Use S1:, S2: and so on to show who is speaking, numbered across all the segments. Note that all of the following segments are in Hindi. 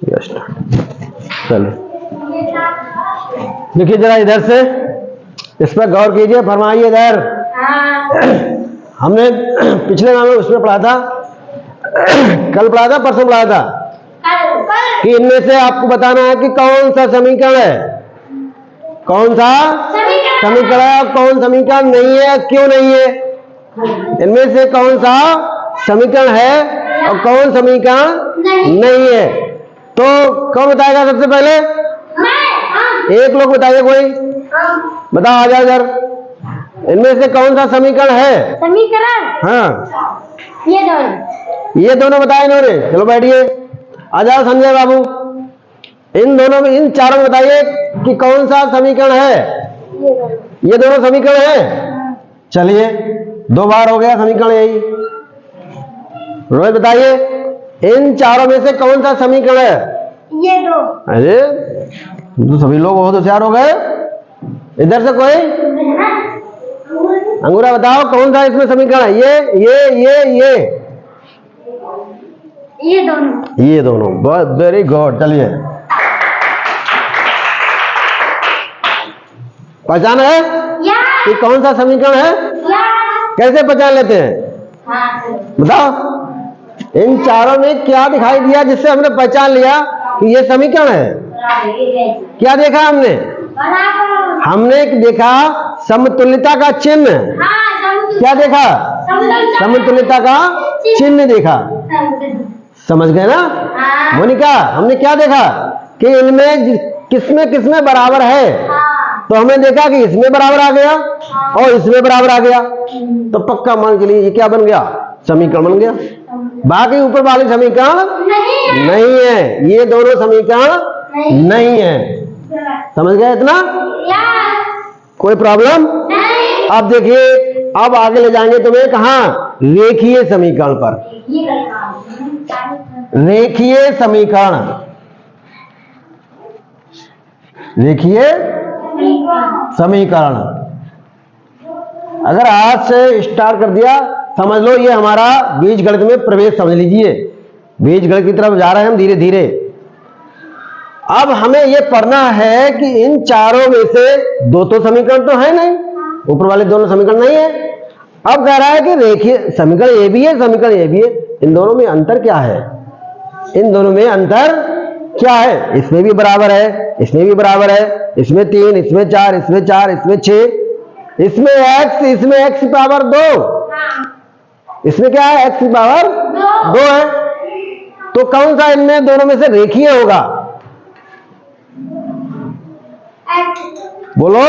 S1: जस्ट चलिए देखिए जरा इधर से, इस पर गौर कीजिए, फरमाइए इधर। हमने पिछले नाम में उसमें पढ़ा था, कल पढ़ा था, परसों पढ़ा था कि इनमें से आपको बताना है कि कौन सा समीकरण है, कौन सा समीकरण है और कौन समीकरण नहीं है, क्यों नहीं है। इनमें से कौन सा समीकरण है और कौन समीकरण नहीं है। तो कौन बताएगा सबसे पहले? एक लोग बताइए, कोई बताओ, आ जाओ इधर। इनमें से कौन सा समीकरण है?
S2: समीकरण,
S1: हाँ
S2: ये
S1: दोनों बताए इन्होंने। चलो बैठिए, आ जाओ संजय बाबू। इन दोनों में, इन चारों में बताइए कि कौन सा समीकरण है। ये दोनों समीकरण है। चलिए 2 बार हो गया समीकरण यही। रोहित बताइए, इन चारों में से कौन सा समीकरण है?
S2: ये दो।
S1: अरे तो सभी लोग बहुत होशियार हो गए। इधर से कोई अंगूरा बताओ, कौन सा इसमें समीकरण है? ये दोनों। बहुत वेरी गुड। चलिए पहचान है कि कौन सा समीकरण है? कैसे पहचान लेते हैं बताओ। इन चारों में क्या दिखाई दिया जिससे हमने पहचान लिया कि ये समीकरण है? क्या देखा हमने? हमने देखा समतुल्यता का चिन्ह। क्या देखा? समतुल्यता का चिन्ह देखा। समझ गए ना मोनिका? हमने क्या देखा कि इनमें किसमें किसमें बराबर है। तो हमने देखा कि इसमें बराबर आ गया और इसमें बराबर आ गया, तो पक्का मान के लिए ये क्या बन गया? समीकरण बन गया। बाकी ऊपर वाले समीकरण नहीं है। ये दोनों समीकरण नहीं है। समझ गए इतना? कोई प्रॉब्लम? अब देखिए, अब आगे ले जाएंगे तुम्हें कहां? रेखीय समीकरण पर। रेखीय समीकरण, रेखीय समीकरण अगर आज से स्टार्ट कर दिया, समझ लो ये हमारा बीज गणित में प्रवेश समझ लीजिए। बीज गणित की तरफ जा रहे हैं हम धीरे धीरे। अब हमें यह पढ़ना है कि इन चारों में से दो तो समीकरण तो है नहीं, ऊपर वाले दोनों समीकरण नहीं है। अब कह रहा है कि रेखीय समीकरण ये भी है, समीकरण ये भी है। इन दोनों में अंतर क्या है? इन दोनों में अंतर क्या है? इसमें भी बराबर है, इसमें भी बराबर है, इसमें 3, इसमें 4, इसमें 4, इसमें 6, इसमें x, इसमें x की पावर 2, इसमें क्या है? x की पावर 2 है। तो कौन सा इनमें दोनों में से रेखीय होगा? बोलो,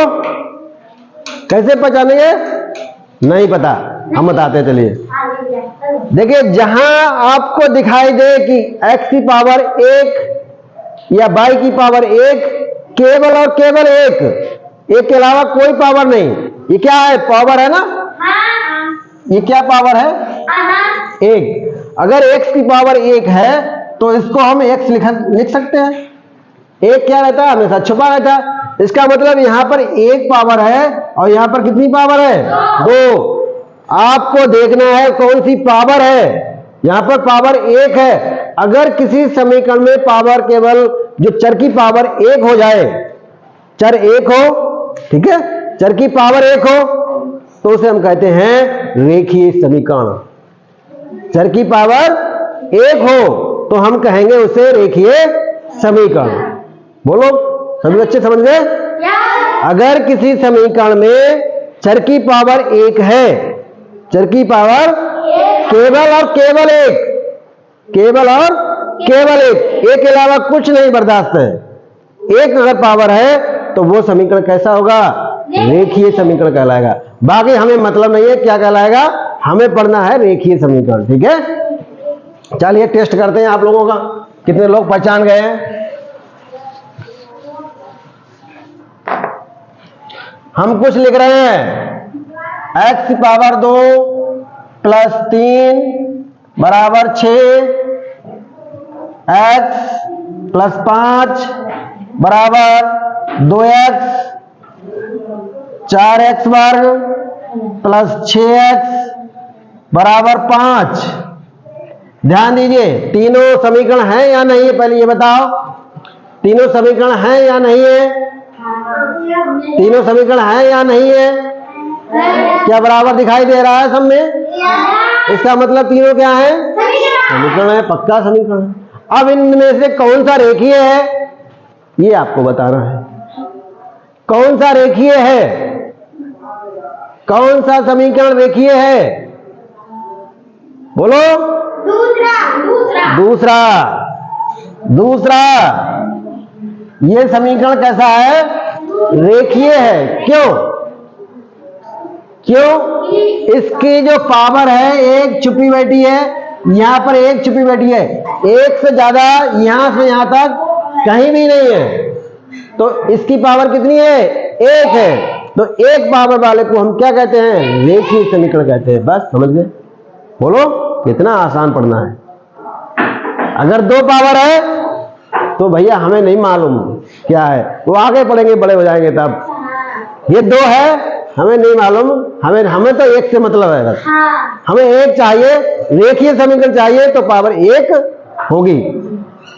S1: कैसे पहचानेंगे? नहीं पता, हम बताते चलिए। देखिए, जहां आपको दिखाई दे कि x की पावर 1 या y की पावर 1, केवल और केवल एक के अलावा कोई पावर नहीं। ये क्या है? पावर है ना? ये क्या पावर है? 1। अगर x की पावर 1 है तो इसको हम x लिख सकते हैं। 1 क्या रहता है? हमेशा छुपा रहता है। इसका मतलब यहां पर 1 पावर है और यहां पर कितनी पावर है? 2। आपको देखना है कौन सी पावर है। यहां पर पावर 1 है। अगर किसी समीकरण में पावर केवल जो चर की पावर 1 हो जाए, चर 1 हो, ठीक है, चर की पावर 1 हो, तो उसे हम कहते हैं रेखीय समीकरण। चर की पावर 1 हो तो हम कहेंगे उसे रेखीय समीकरण। बोलो, सभी अच्छे समझ गए? अगर किसी समीकरण में चर की पावर 1 है, चर की पावर केवल और केवल 1, केवल और केवल 1 के अलावा कुछ नहीं बर्दाश्त है, 1 अगर पावर है तो वो समीकरण कैसा होगा? रेखीय समीकरण कहलाएगा। बाकी हमें मतलब नहीं है क्या कहलाएगा, हमें पढ़ना है रेखीय समीकरण। ठीक है, चलिए टेस्ट करते हैं आप लोगों का, कितने लोग पहचान गए हैं। हम कुछ लिख रहे हैं, x की पावर 2 प्लस 3 बराबर 6, x प्लस 5 बराबर 2x, 4x वर्ग प्लस 6x बराबर 5, ध्यान दीजिए, तीनों समीकरण हैं या नहीं है, पहले ये बताओ, तीनों समीकरण हैं या नहीं है? तीनों समीकरण हैं या नहीं है? क्या बराबर दिखाई दे रहा है सब में? इसका मतलब तीनों क्या है? समीकरण है, पक्का समीकरण है। अब इनमें से कौन सा रेखीय है ये आपको बताना है। कौन सा रेखीय है? कौन सा समीकरण रेखीय है? बोलो। दूसरा। दूसरा ये समीकरण कैसा है? रेखीय है। क्यों? इसकी जो पावर है एक छुपी बैठी है, यहां पर एक छुपी बैठी है, एक से ज्यादा यहां से यहां तक कहीं भी नहीं है। तो इसकी पावर कितनी है? एक है। तो एक पावर वाले को हम क्या कहते हैं? रेखीय समीकरण कहते हैं। बस समझ गए? बोलो, कितना आसान पढ़ना है। अगर दो पावर है तो भैया हमें नहीं मालूम क्या है, वो आगे पढ़ेंगे, बड़े हो जाएंगे तब। ये दो है, हमें नहीं मालूम, हमें तो एक से मतलब है बस। हमें एक चाहिए, रेखीय समीकरण चाहिए तो पावर एक होगी।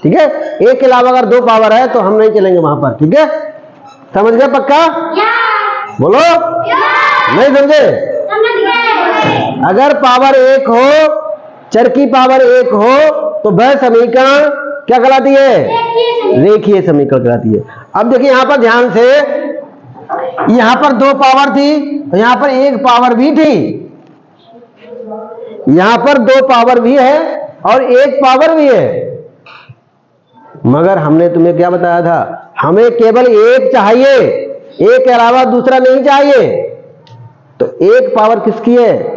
S1: ठीक है, एक के अलावा अगर दो पावर है तो हम नहीं चलेंगे वहां पर। ठीक है, समझ गए पक्का? बोलो। नहीं समझे? अगर पावर एक हो, चर की पावर एक हो तो वह समीकरण क्या कहलाती है? रेखीय समीकरण कहलाती है। अब देखिए यहां पर ध्यान से, यहां पर दो पावर थी, यहां पर एक पावर भी थी, यहां पर दो पावर भी है और एक पावर भी है, मगर हमने तुम्हें क्या बताया था? हमें केवल एक चाहिए, एक के अलावा दूसरा नहीं चाहिए। तो एक पावर किसकी है?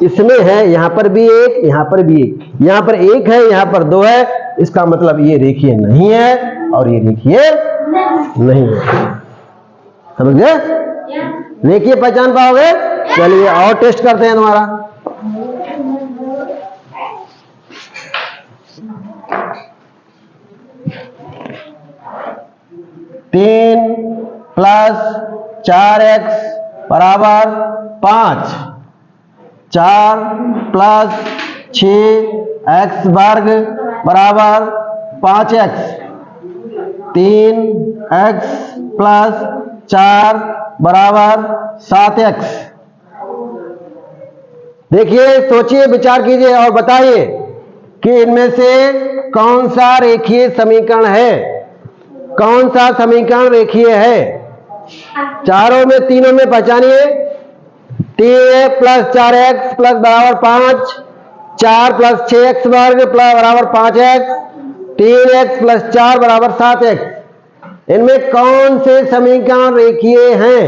S1: इसमें है, यहां पर भी एक, यहां पर भी एक, यहां पर एक है, यहां पर दो है। इसका मतलब ये रेखीय नहीं है और ये रेखीय नहीं है। समझ गए? रेखीय पहचान पाओगे? चलिए और टेस्ट करते हैं तुम्हारा। तीन प्लस 4x बराबर 5, 4 प्लस 6x वर्ग बराबर 5x, 3x प्लस 4 बराबर 7x। देखिए, सोचिए, विचार कीजिए और बताइए कि इनमें से कौन सा रेखीय समीकरण है? कौन सा समीकरण रेखीय है? चारों में, तीनों में पहचानिए। 3x प्लस 4x प्लस बराबर 5, 4 प्लस 6x वर्ग प्लस बराबर 5x, 3x प्लस 4 बराबर 7x। इनमें कौन से समीकरण रेखीय हैं?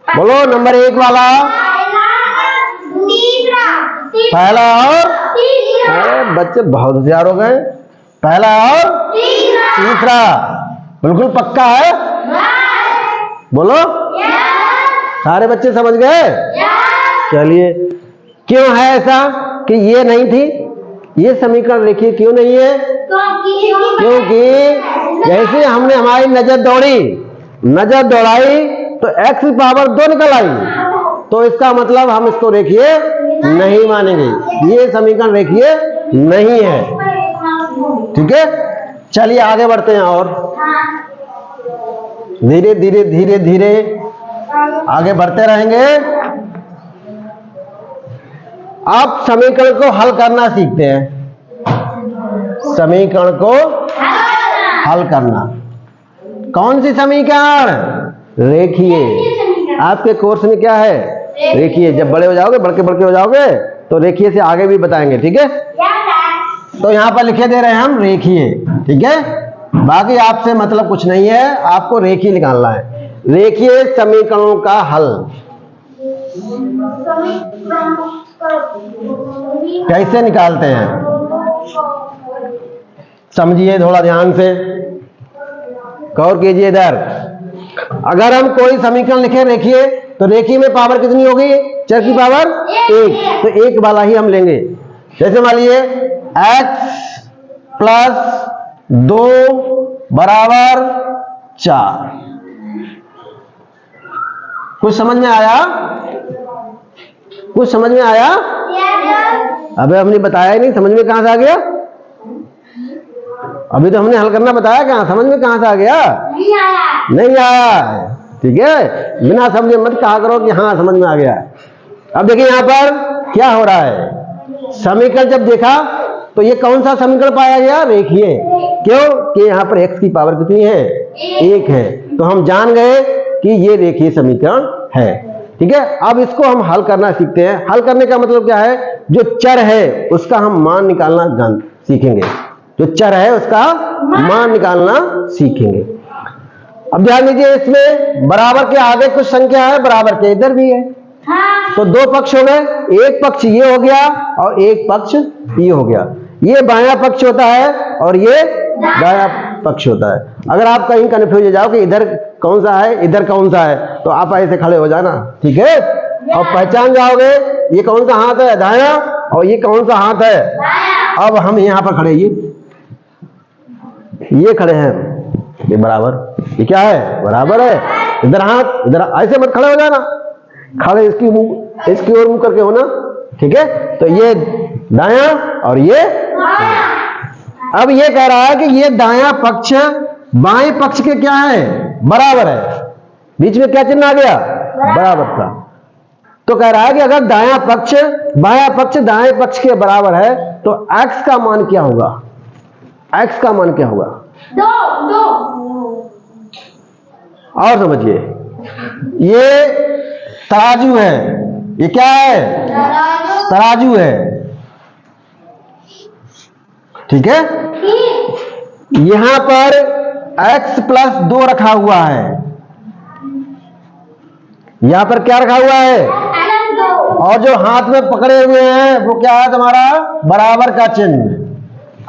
S1: बोलो। नंबर 1 वाला, पहला और अरे बच्चे बहुत होशियार हो गए। पहला और तीसरा बिल्कुल पक्का है? बोलो। सारे बच्चे समझ गए? चलिए, क्यों है ऐसा कि ये नहीं थी? ये समीकरण रेखीय क्यों नहीं है? क्योंकि जैसे हमने हमारी नजर दौड़ाई तो x की पावर 2 निकल आई, तो इसका मतलब हम इसको रेखीय नहीं मानेंगे। ये समीकरण रेखीय नहीं है। ठीक है, चलिए आगे बढ़ते हैं और धीरे धीरे धीरे धीरे आगे बढ़ते रहेंगे। आप समीकरण को हल करना सीखते हैं। समीकरण को हल करना। कौन सी समीकरण? रेखीय। आपके कोर्स में क्या है? रेखीय। जब बड़े हो जाओगे, बड़के हो जाओगे तो रेखीय से आगे भी बताएंगे। ठीक है, तो यहां पर लिखे दे रहे हैं हम रेखीय। ठीक है, बाकी आपसे मतलब कुछ नहीं है, आपको रेखीय निकालना है। रेखीय समीकरणों का हल कैसे निकालते हैं समझिए, थोड़ा ध्यान से गौर कीजिए इधर। अगर हम कोई समीकरण लिखे रेखीय, तो रेखीय में पावर कितनी होगी? चर की पावर 1, तो 1 वाला ही हम लेंगे। जैसे मान लीजिए x प्लस 2 बराबर 4। कुछ समझ में आया? कुछ समझ में आया? अबे हमने बताया ही नहीं, समझ में कहां से आ गया? अभी तो हमने हल करना बताया, कहां समझ में कहां से आ गया?
S2: नहीं आया।
S1: नहीं आया। ठीक है, बिना समझे मत कहा करो कि हाँ समझ में आ गया। अब देखिए यहां पर क्या हो रहा है, समीकरण जब देखा तो ये कौन सा समीकरण पाया गया? रेखीय। क्यों? कि यहाँ पर x की पावर कितनी है? 1 है। तो हम जान गए कि ये रेखीय समीकरण है। ठीक है, अब इसको हम हल करना सीखते हैं। हल करने का मतलब क्या है? जो चर है उसका हम मान निकालना सीखेंगे। जो चर है उसका मान निकालना सीखेंगे। अब ध्यान दीजिए, इसमें बराबर के आगे कुछ संख्या है, बराबर के इधर भी है।
S2: हाँ।
S1: तो दो पक्ष हो गए, एक पक्ष ये हो गया और एक पक्ष ये हो गया। ये बायां पक्ष होता है और ये दायां पक्ष होता है। अगर आप कहीं कंफ्यूज हो जाओ कि इधर कौन सा है इधर कौन सा है, तो आप ऐसे खड़े हो जाना। ठीक है, और पहचान जाओगे ये कौन सा हाथ है, दायां, और ये कौन सा हाथ है। अब हम यहाँ पर खड़े, ये खड़े हैं, ये बराबर, ये क्या है? बराबर है। इधर हाथ, इधर ऐसे मत खड़े हो जाना, खड़े इसकी ओर मुंह करके होना। ठीक है, तो ये दायां और ये। अब ये कह रहा है कि ये दायां पक्ष बाएं पक्ष के क्या है? बराबर है। बीच में क्या चिन्ह आ गया? बराबर का। तो कह रहा है कि अगर दायां पक्ष बायां पक्ष दाएं पक्ष के बराबर है तो x का मान क्या होगा? x का मान क्या होगा?
S2: 2।
S1: और समझिए, ये तराजू है। ये क्या है? तराजू है। ठीक है, यहां पर x + 2 रखा हुआ है। यहां पर क्या रखा हुआ है? और जो हाथ में पकड़े हुए हैं वो क्या है तुम्हारा? बराबर का चिन्ह,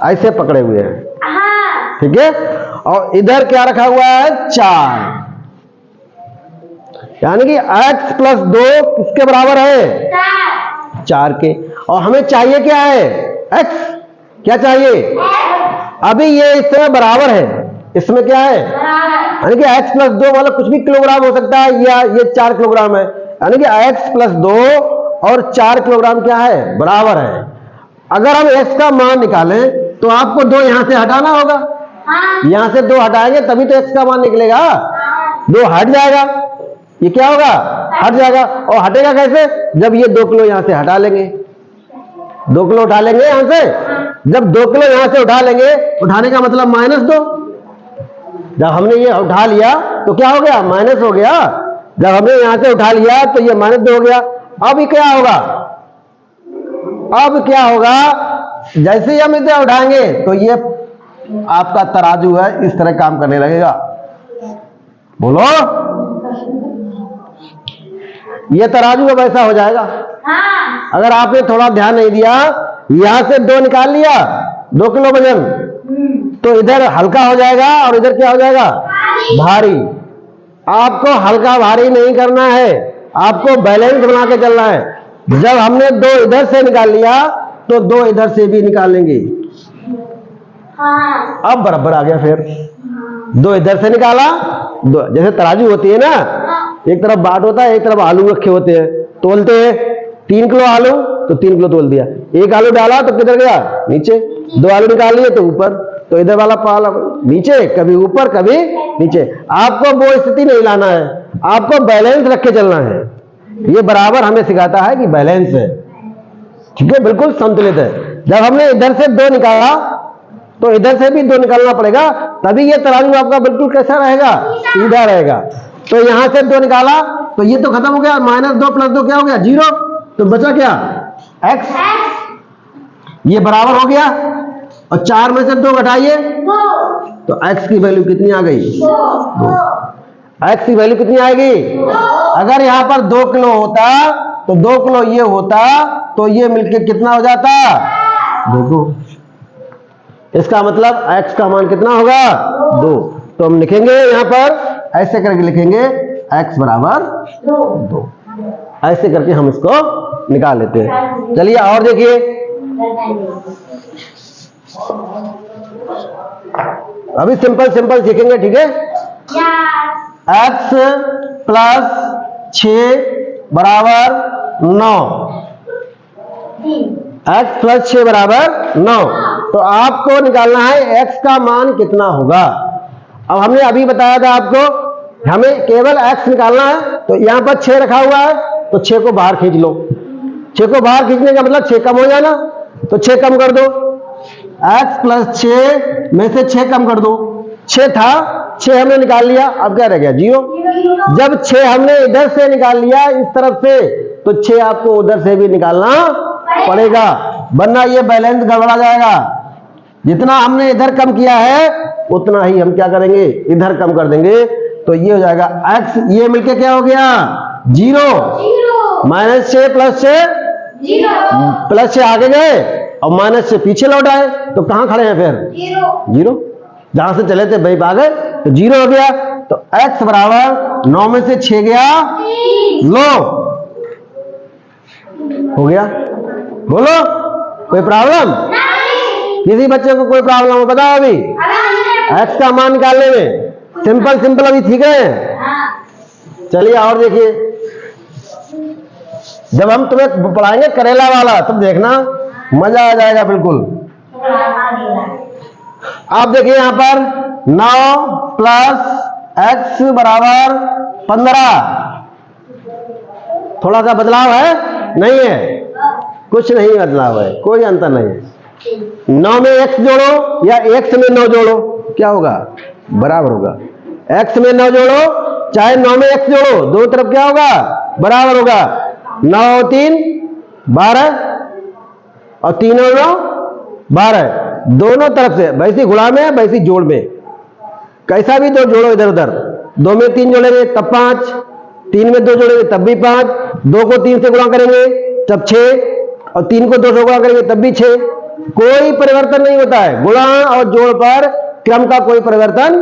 S1: ऐसे पकड़े हुए हैं। ठीक है, और इधर क्या रखा हुआ है? 4। यानी कि x + 2 किसके बराबर है? 4 के। और हमें चाहिए क्या है? x। क्या चाहिए? अभी ये इसमें बराबर है, इसमें क्या है? यानी कि x + 2 मतलब कुछ भी किलोग्राम हो सकता है, या ये 4 किलोग्राम है। यानी कि x + 2 और 4 किलोग्राम क्या है? बराबर है। अगर हम x का मान निकालें तो आपको 2 यहां से हटाना होगा। यहां से 2 हटाएंगे तभी तो x का मान निकलेगा। 2 हट जाएगा, ये क्या होगा? हट जाएगा। और हटेगा कैसे? जब ये 2 किलो यहां से हटा लेंगे। 2 किलो उठा लेंगे यहां से। जब 2 किलो यहां से उठा लेंगे, उठाने का मतलब -2। जब हमने ये उठा लिया तो क्या हो गया? माइनस हो गया। जब हमने यहां से उठा लिया तो ये -2 हो गया। अब ये क्या होगा? अब क्या होगा? जैसे ही हम इसे उठाएंगे तो ये आपका तराजू है, इस तरह काम करने लगेगा। बोलो, ये तराजू अब ऐसा हो जाएगा। अगर आपने थोड़ा ध्यान नहीं दिया, यहां से 2 निकाल लिया, 2 किलो वजन, तो इधर हल्का हो जाएगा और इधर क्या हो जाएगा? भारी। आपको हल्का भारी नहीं करना है, आपको बैलेंस बना के चलना है। जब हमने 2 इधर से निकाल लिया तो 2 इधर से भी निकाल लेंगे। अब बराबर आ गया। फिर 2 इधर से निकाला, 2 जैसे तराजू होती है ना, एक तरफ बाट होता है, एक तरफ आलू रखे होते हैं, तोलते हैं। 3 किलो आलू तो 3 किलो तोल दिया। 1 आलू डाला तो किधर गया? नीचे। 2 आलू निकाल लिए तो ऊपर। तो इधर वाला पाला नीचे, कभी ऊपर कभी नीचे। आपको वो स्थिति नहीं लाना है, आपको बैलेंस रख के चलना है। ये बराबर हमें सिखाता है कि बैलेंस है। ठीक है, बिल्कुल संतुलित है। जब हमने इधर से 2 निकाला तो इधर से भी 2 निकालना पड़ेगा, तभी ये तराजू आपका बिल्कुल कैसा रहेगा? सीधा रहेगा। तो यहां से 2 निकाला तो ये तो खत्म हो गया। -2 + 2 क्या हो गया? 0। तो बचा क्या? x। ये बराबर हो गया। और 4 में से 2 घटाइए तो x की वैल्यू कितनी आ गई? 2। x की वैल्यू कितनी आएगी? अगर यहां पर 2 किलो होता तो 2 किलो ये होता तो ये मिलके कितना हो जाता? 2। इसका मतलब x का मान कितना होगा? 2। तो हम लिखेंगे यहां पर ऐसे करके लिखेंगे, x = 2। ऐसे करके हम इसको निकाल लेते हैं। चलिए और देखिए, अभी सिंपल सीखेंगे। ठीक है, x + 6 = 9। x प्लस 6 बराबर 9। तो आपको निकालना है x का मान कितना होगा। अब हमने अभी बताया था आपको, हमें केवल x निकालना है। तो यहां पर 6 रखा हुआ है, तो 6 को बाहर खींच लो। 6 को बाहर खींचने का मतलब 6 कम हो जाना, तो 6 कम कर दो। x प्लस 6 में से 6 कम कर दो। 6 था, 6 हमने निकाल लिया, अब क्या रह गया 0। जब 6 हमने इधर से निकाल लिया इस तरफ से, तो 6 आपको उधर से भी निकालना पड़ेगा, वरना ये बैलेंस गड़बड़ा जाएगा। जितना हमने इधर कम किया है उतना ही हम क्या करेंगे, इधर कम कर देंगे। तो ये हो जाएगा x, ये मिलके क्या हो गया 0। माइनस 6 प्लस 6, प्लस 6 आगे गए और माइनस से पीछे लौट आए, तो कहां खड़े हैं फिर 0। जहां से चले थे वही आ गए, तो 0 हो गया। तो x बराबर 9 में से 6 गया, लो हो गया। बोलो कोई प्रॉब्लम, किसी बच्चे को कोई प्रॉब्लम हो बताओ अभी x का मान निकालने में। सिंपल सिंपल अभी सीख रहे हैं। चलिए और देखिए, जब हम तुम्हें पढ़ाएंगे करेला वाला तब देखना मजा आ जाएगा बिल्कुल। आप देखिए यहां पर 9 प्लस x बराबर 15। थोड़ा सा बदलाव है, नहीं है, कुछ नहीं बदलाव है, कोई अंतर नहीं है। 9 में x जोड़ो या x में 9 जोड़ो, क्या होगा बराबर होगा। x में 9 जोड़ो चाहे 9 में x जोड़ो, दो तरफ क्या होगा बराबर होगा। 9 और 3 12 और 3 और 9 12, दोनों तरफ से वैसी गुणा में वैसी जोड़ में, कैसा भी दो जोड़ो इधर उधर। 2 में 3 जोड़ेंगे तब 5, 3 में 2 जोड़ेंगे तब भी 5, 2 को 3 से गुणा करेंगे तब 6, और 3 को 2 से गुणा करेंगे तब भी 6। कोई परिवर्तन नहीं होता है, गुणा और जोड़ पर क्रम का कोई परिवर्तन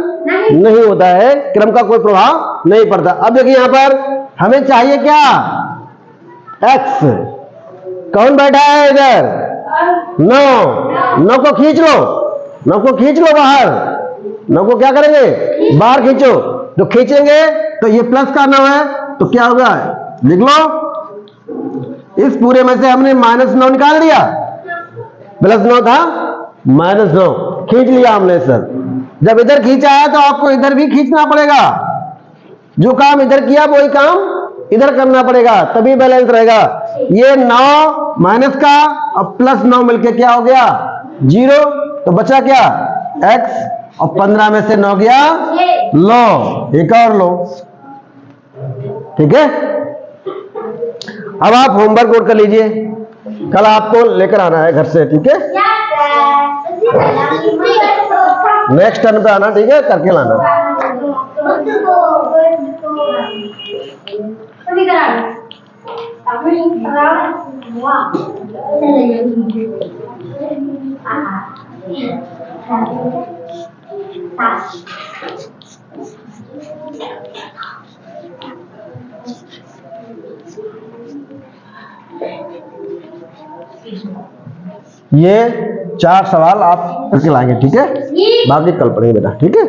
S1: नहीं होता है, क्रम का कोई प्रभाव नहीं पड़ता। अब देखिए यहां पर हमें चाहिए क्या x, कौन बैठा है इधर 9 को खींच लो, 9 को खींच लो बाहर। 9 को क्या करेंगे बाहर खींचो, तो खींचेंगे तो ये प्लस का 9 है, तो क्या होगा लिख लो। इस पूरे में से हमने -9 निकाल दिया, +9 था -9 खींच लिया हमने सर। जब इधर खींचा है तो आपको इधर भी खींचना पड़ेगा, जो काम इधर किया वही काम इधर करना पड़ेगा, तभी बैलेंस रहेगा। ये 9 माइनस का और +9 मिलके क्या हो गया 0, तो बचा क्या x, और 15 में से 9 गया, लो एक और लो, ठीक है। अब आप होमवर्क नोट कर लीजिए, कल आपको लेकर आना है घर से, ठीक है। नेक्स्ट टर्न पे आना, ठीक है, करके लाना। ये 4 सवाल आप करके लाएंगे, ठीक है, बाकी कल पढ़ेंगे बेटा, ठीक है।